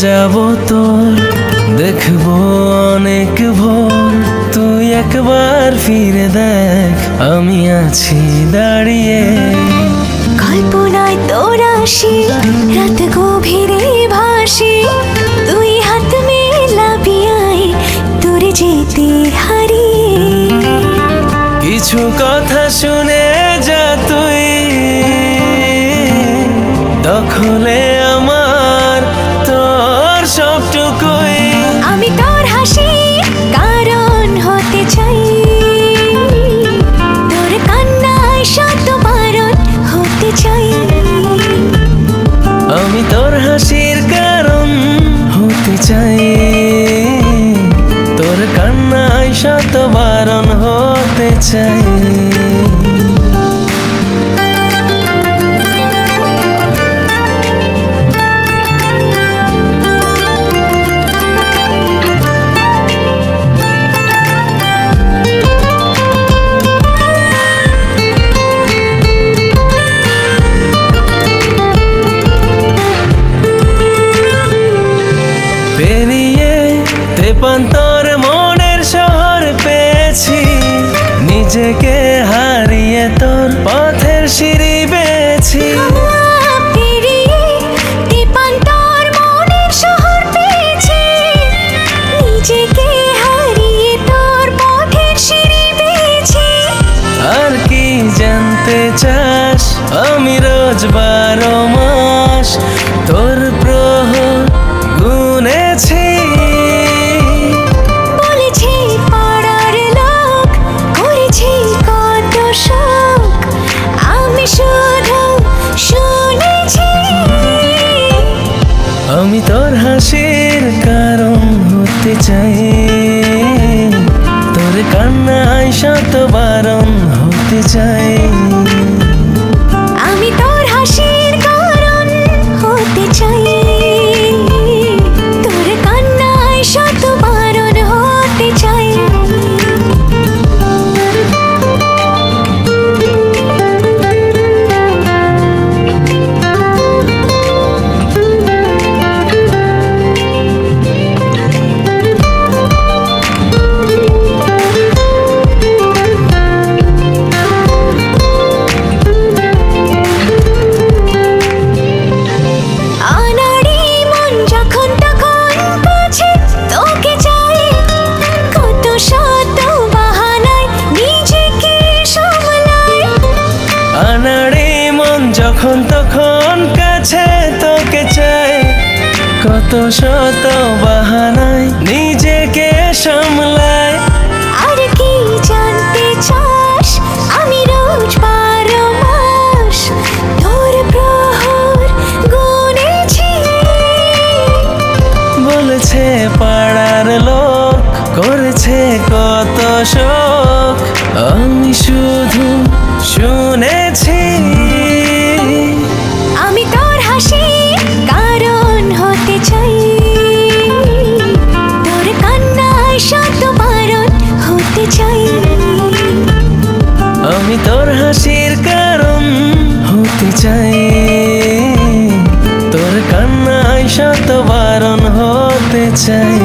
যাব তোর, দেখবো অনেক ভোর। তুই একবার ফিরে দেখ, আমি আছি দাঁড়িয়ে। কল্পনায় তোর আসি, রাত গভীরে ভাসি, তুই হাত মেলাবি আয় তোর যেতে হারিয়ে। কিছু কথা শুনে যা তুই, দখলে আমার তোর সবটুকুই। আমি তোর হাসি কারণ হতে চাই, তোর কান্নায় শত বারণ হতে চাই। আমি তোর হাসির কারণ হতে চাই, তোর কান্নায় শত বারণ হতে চাই। পেরিয়ে তেপান্তর মনের শহর পেয়েছি, নিজেকে হারিয়ে তোর পথের সিঁড়ি পেয়েছি। পেরিয়ে তেপান্তর মনের শহর পেয়েছি, নিজেকে হারিয়ে তোর পথের সিঁড়ি পেয়েছি। আর কি জানতে চাস, আমি রোজ 12 মাস তোর প্রহর গুনেছি। বলেছি পাড়ার লোক, করেছি কত শোক, আমি শুধু শুনেছি। আমি তোর হাসির কারণ হতে চাই, তোর কান্নায় শত বারণ হতে চাই। আমি তোর হাসির কারণ হতে চাই, তোর কান্নায় শত বারণ হতে চাই। আনাড়ি মন যখন তখন কাছে তোকে চাই, কত শত বাহানায় নিজেকে সামলাই। আনাড়ি মন যখন তখন কাছে তোকে চায়, কত শত বাহানায় নিজেকে সামলায়। আর কি জানতে চাস, আমি রোজ 12 মাস তোর প্রহর গুনেছি। বলেছে পাড়ার লোক, করেছে কত শোক, আমি শুধু শুনেছি। আমি তোর হাসি কারণ হতে চাই, তোর কান্নায় শত বারণ হতে চাই। আমি তোর হাসির কারণ হতে চাই, তোর কান্নায় শত বারণ হতে চাই।